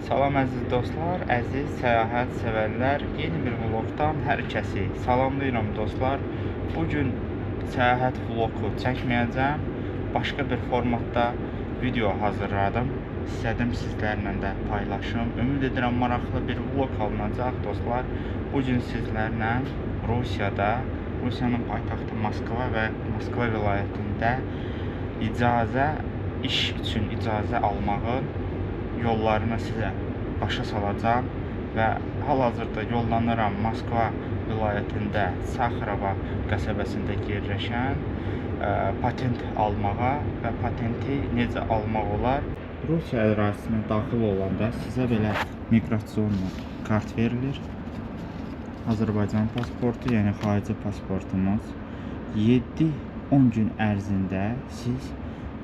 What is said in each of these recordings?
Salam əziz dostlar, əziz səyahət sevərlər. Yeni bir vlogdan hər kəsi salamlayıram dostlar. Bugün səyahət vlogu çəkməyəcəm. Başqa bir formatda video hazırladım. İstədim sizlərlə də paylaşım. Ümid edirəm maraqlı bir vlog alınacaq dostlar. Bugün sizlərlə Rusiyanın paytaxtı Moskva və Moskva vilayətində iş üçün icazə almağın yollarını sizə başa salacağım və hal-hazırda yollanıram Moskva vilayətində Saxarova qəsəbəsində yerləşən patent almağa və patenti necə almaq olar. Rusiya ərazisinə daxil olanda sizə belə miqrasiyon kart verilir. Azərbaycan pasportu, yəni xarici pasportumuz. 7-10 gün ərzində siz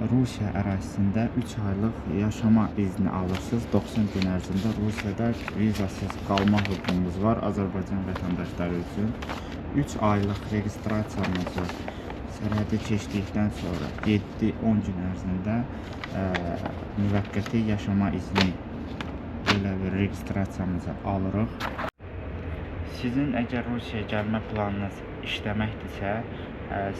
Rusiya ərazisində 3 aylıq yaşama izni alırsınız. 90 gün ərzində Rusiyada vizasız qalma hüququmuz var Azərbaycan vətəndaşları üçün. 3 aylıq registrasiyamızı sərhədi keçdikdən sonra 7-10 gün ərzində müvəqqəti yaşama izni belə bir registrasiyamızı alırıq. Sizin əgər Rusiyaya gəlmə planınız işləməkdirsə,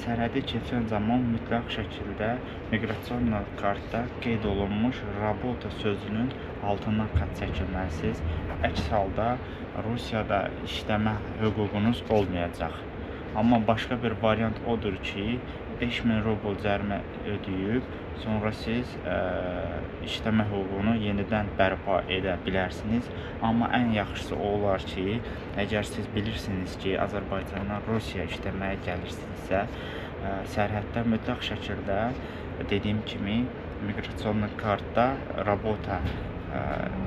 sərhədi keçən zaman mütləq şəkildə miqrasiyon kartda qeyd olunmuş rabota sözünün altından xətt çəkilməlisiniz. Əks halda Rusiyada işləmə hüququnuz olmayacaq. Amma başqa bir variant odur ki, 5000 rubl cərimə ödəyib, sonra siz işləmə hüququnu yenidən bərpa edə bilərsiniz. Amma ən yaxşısı o olar ki, əgər siz bilirsiniz ki, Azərbaycandan Rusiyaya işləməyə gəlirsinizsə, sərhəddə mütləq şəkildə dediyim kimi miqrasiyon kartda rabota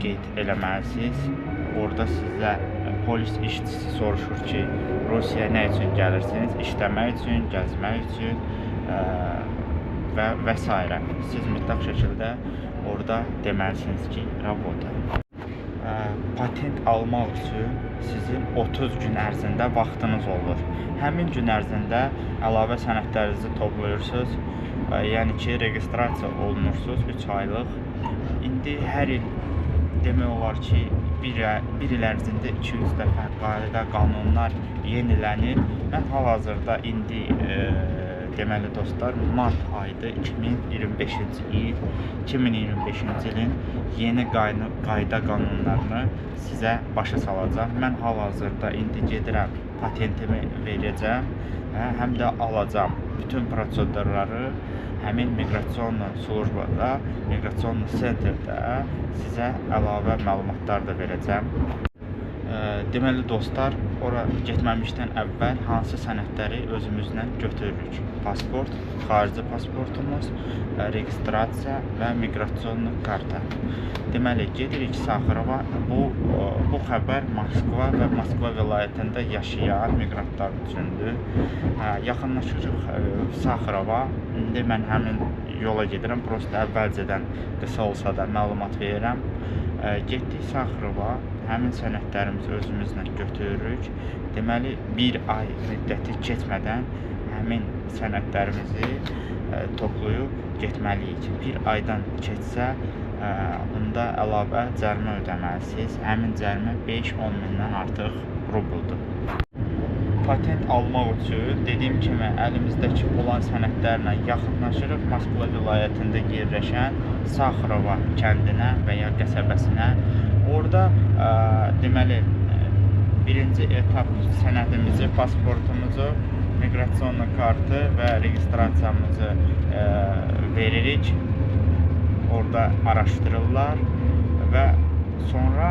qeyd eləməlisiniz. Orada sizə polis işçisi soruşur ki, Rusiyaya nə üçün gəlirsiniz? İşləmək üçün, gəzmək üçün və s. Siz mütləq şəkildə orada deməlisiniz ki, rabota. Patent almaq üçün sizin 30 gün ərzində vaxtınız olur. Həmin gün ərzində əlavə sənədlərinizi toplayırsınız. Yəni ki, registrasiya olunursunuz 3 aylıq. İndi hər il demək olar ki, bir il ərzində 200 dəfə qayda qanunlar yenilənir. Mən hal-hazırda indi deməli dostlar, mart ayıdır 2025-ci il. 2025-ci ilin yeni qayda qanunlarını sizə başa salacağım. Mən hal-hazırda indi gedirəm, patentimi verəcəm, həm də alacağım. Bütün prosedurları həmin miqrasiyon slujbada, miqrasiyon sentrdə sizə əlavə məlumatlar da verəcəm. Deməli dostlar, ora getməmişdən əvvəl hansı sənədləri özümüzlə götürürük? Pasport, xarici pasportumuz, registrasiya və miqrasiyon karta. Deməli, gedirik Saxarova. Bu xəbər Moskva və Moskva vilayətində yaşayan miqrantlar üçündür. Yaxınlaşırıq Saxarova. İndi mən həmin yola gedirəm. Prosta əvvəlcədən qısa olsa da məlumat verirəm. Getdik Saxarova. Həmin sənədlərimizi özümüzlə götürürük. Deməli, bir ay müddəti keçmədən həmin sənədlərimizi toplayıb getməliyik. Bir aydan keçsə, onda əlavə cərimə ödəməlisiniz. Həmin cərimə 5-10 mindən artıq rubuldur. Patent almaq üçün dediyim kimi əlimizdəki olan sənədlərlə yaxınlaşırıq Moskva vilayətində yerləşən Saxarova kəndinə və ya qəsəbəsinə. Orada deməli birinci etap sənədimizi, pasportumuzu, miqrasiyon kartı və registrasiyamızı veririk. Orada araşdırırlar və sonra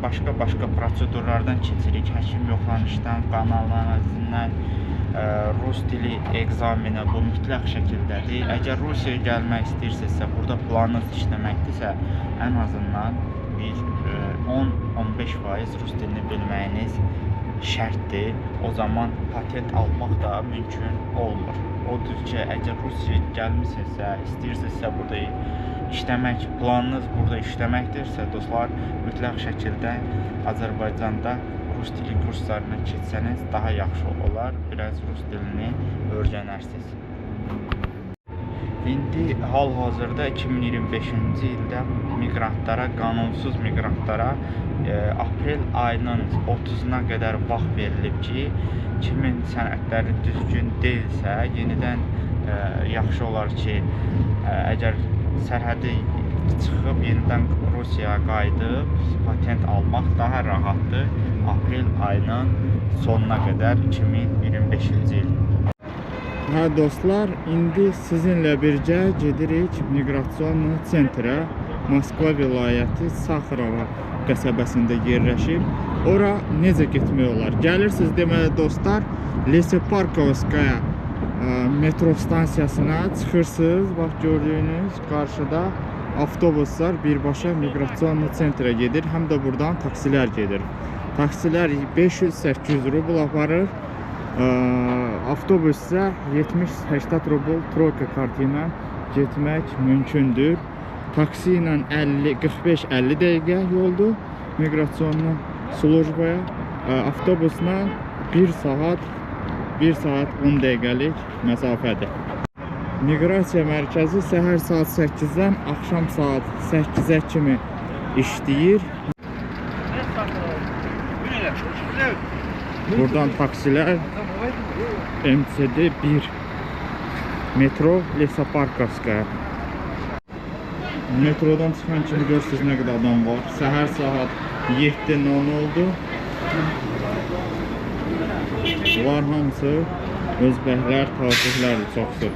başqa prosedurlardan keçirik. Həkim yoxlanışdan, qan analizindən, rus dili egzamini bu mütləq şəkildədir. Əgər Rusiyaya gəlmək istəyirsinizsə, burada planınız işləməkdirsə, ən azından bir 10-15% rus dilini bilməyiniz şərtdir. O zaman patent almaq da mümkün olmur. Odur ki, əgər Rusiyaya gəlmişsinizsə, istəyirsinizsə burada işləmək, planınız burada işləməkdirsə, dostlar, mütləq şəkildə Azərbaycanda rus dili kurslarına keçsəniz daha yaxşı olar. Biraz rus dilini öyrənərsiniz. İndi hal-hazırda 2025-ci ildə miqrantlara, qanunsuz miqrantlara aprel ayının 30-una qədər vaxt verilib ki, kimin sənədləri düzgün deyilsə, yenidən yaxşı olar ki, əgər sərhədi çıxıb yenidən Rusiyaya qayıdıb patent almaq daha rahatdır. Aprel ayının sonuna qədər 2025-ci il. Hə dostlar, indi sizinlə birgə gedirik miqrasiyon sentrə. Moskva vilayəti Saxarova qəsəbəsində yerləşir. Ora necə getmək olar? Gəlirsiniz deməli dostlar, Leseparkovskaya metro stansiyasına çıxırsınız. Bax gördüyünüz qarşıda avtobuslar birbaşa miqrasiyon sentrə gedir. Həm də buradan taksilər gedir. Taksilər 500-800 rubl aparır. Avtobus isə 70-80 rubl troika kartı ilə getmək mümkündür. Taksi ilə 45-50 dəqiqə yoldur miqrasiyon slujbaya. Avtobusla 1 saat 10 dəqiqəlik məsafədir. Miqrasiya mərkəzi səhər saat 8-dən axşam saat 8-ə kimi işləyir. Buradan taksilər MCD 1 metro Leseparkovskaya. Metrodan çıxan kimi görürsünüz nə qədər adam var. Səhər saat 7:00 oldu. Bunlar hamısı özbəklər, taciklərdir çoxdur.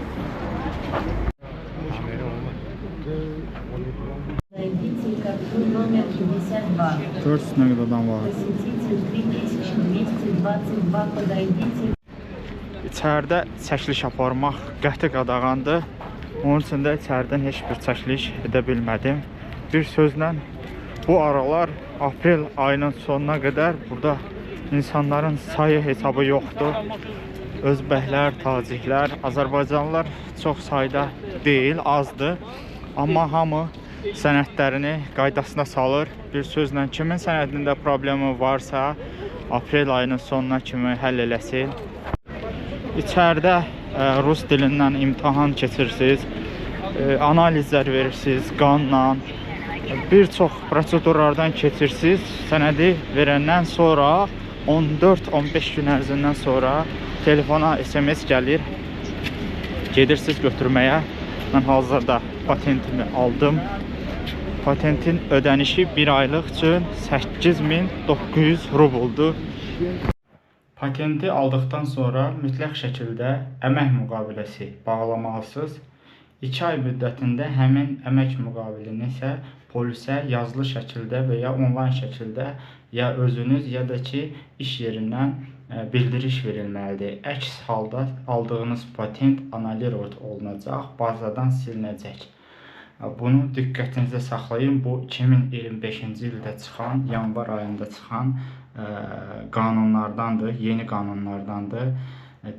Номер 52. Görürsünüz nə qədər adam var. Посетитель 3222, подойдите. İçəridə çəkiliş aparmaq qəti qadağandır. Onun üçün də içəridən heç bir çəkiliş edə bilmədim. Bir sözlə, bu aralar aprel ayının sonuna qədər burada insanların sayı hesabı yoxdur. Özbəklər, taciklər, Azərbaycanlılar çox sayda deyil, azdır. Amma hamı sənədlərini qaydasına salır. Bir sözlə, kimin sənədində problemi varsa, aprel ayının sonuna kimi həll eləsin. İçəridə rus dilindən imtahan keçirsiniz, analizlər verirsiniz qanla, bir çox prosedurlardan keçirsiniz. Sənədi verəndən sonra 14-15 gün ərzindən sonra telefona SMS gəlir, gedirsiniz götürməyə. Mən hazırda patentimi aldım. Patentin ödənişi bir aylıq üçün 8900 rubldur. Patenti aldıqdan sonra mütləq şəkildə əmək müqaviləsi bağlamalısınız. 2 ay müddətində həmin əmək müqavilini isə polisə yazılı şəkildə və ya onlayn şəkildə ya özünüz ya da ki iş yerindən bildiriş verilməlidir. Əks halda aldığınız patent annullировать olunacaq, bazadan silinəcək. Bunu diqqətinizdə saxlayın. Bu 2025-ci ildə çıxan, yanvar ayında çıxan qanunlardandır, yeni qanunlardandır.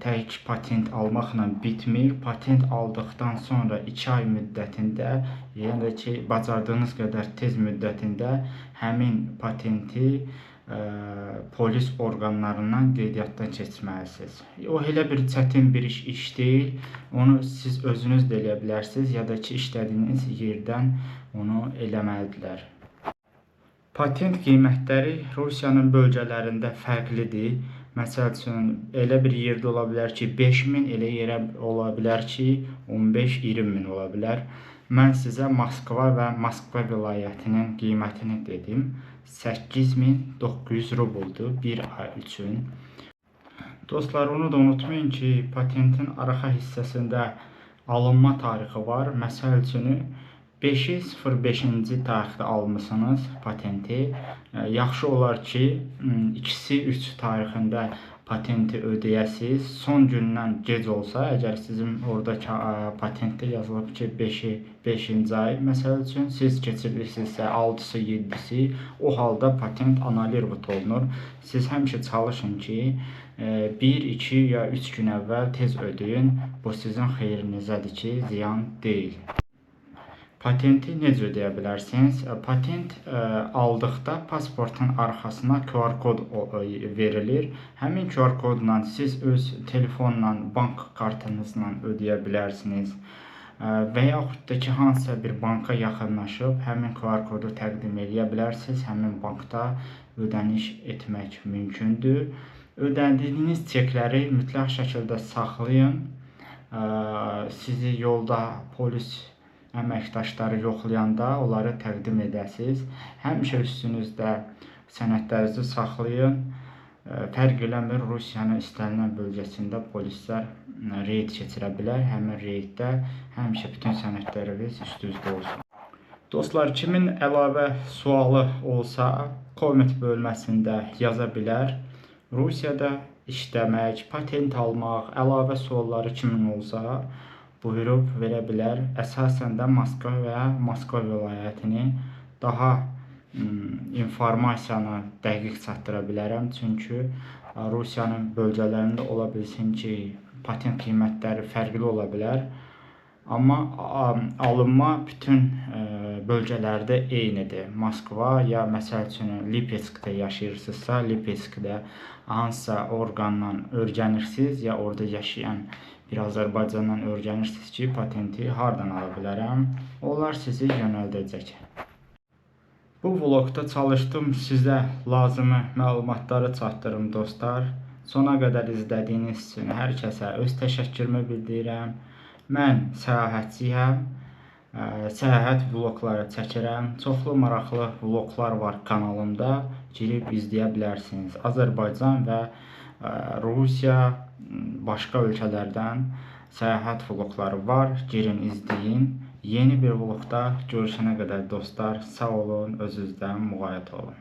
Tək patent almaqla bitmir. Patent aldıqdan sonra 2 ay müddətində, yəni ki, bacardığınız qədər tez müddətində həmin patenti polis orqanlarından qeydiyyatdan keçməlisiniz. O elə bir çətin bir iş deyil. Onu siz özünüz də eləyə bilərsiniz ya da ki, işlədiyiniz yerdən onu eləməlidirlər. Patent qiymətləri Rusiyanın bölgələrində fərqlidir. Məsəl üçün, elə bir yerdə ola bilər ki, 5000, elə yerə ola bilər ki, 15-20 min ola bilər. Mən sizə Moskva və Moskva vilayətinin qiymətini dedim. 8900 rubldur bir ay üçün. Dostlar, onu da unutmayın ki, patentin arxa hissəsində alınma tarixi var. Məsəl üçün, 5-05-ci tarixdə almışsınız patenti. Yaxşı olar ki, 2-3 tarixində patenti ödəyəsiniz. Son gündən gec olsa, əgər sizin oradakı patentdə yazılıb ki, 5-ci ay, məsəl üçün, siz keçirirsinizsə 6-sı, 7-si, o halda patent annullировать olunur. Siz həmişə çalışın ki, 1-2 ya 3 gün əvvəl tez ödəyin. Bu sizin xeyrinizədir ki, ziyan deyil. Patenti necə ödəyə bilərsiniz? Patent aldıqda pasportun arxasına QR kod verilir. Həmin QR kodla siz öz telefonla, bank kartınızla ödəyə bilərsiniz. və yaxud da ki, hansısa bir banka yaxınlaşıb həmin QR kodu təqdim edə bilərsiniz. Həmin bankda ödəniş etmək mümkündür. Ödədiyiniz çekləri mütləq şəkildə saxlayın. Sizi yolda polis əməkdaşları yoxlayanda onları təqdim edəsiniz. Həmişə üstünüzdə sənədlərinizi saxlayın. Fərq eləmir, Rusiyanın istənilən bölgəsində polislər reyd keçirə bilər. Həmin reyddə həmişə bütün sənədləriniz üstünüzdə olsun. Dostlar, kimin əlavə sualı olsa, komment bölməsində yaza bilər. Rusiyada işləmək, patent almaq, əlavə sualları kimin olsa, buyurub verə bilər. Əsasən də Moskva və Moskva vilayətini daha informasiyanı dəqiq çatdıra bilərəm. Çünki Rusiyanın bölgələrində ola bilsin ki, patent qiymətləri fərqli ola bilər. Amma alınma bütün bölgələrdə eynidir. Moskva ya məsəl üçün Lipetskdə yaşayırsınızsa, Lipetskdə hansısa orqandan öyrənirsiniz ya orada yaşayan bir Azərbaycandan öyrənirsiniz ki, patenti hardan ala bilərəm. Onlar sizi yönəldəcək. Bu vlogda çalışdım sizə lazımi məlumatları çatdırım dostlar. Sona qədər izlədiyiniz üçün hər kəsə öz təşəkkürümü bildirirəm. Mən səyahətçiyəm. Səyahət vlogları çəkirəm. Çoxlu maraqlı vloglar var kanalımda. Girib izləyə bilərsiniz. Azərbaycan və Rusiya, başqa ölkələrdən səyahət vlogları var. Girin, izləyin. Yeni bir vlogda görüşənə qədər dostlar, sağ olun, özünüzdən müğayət olun.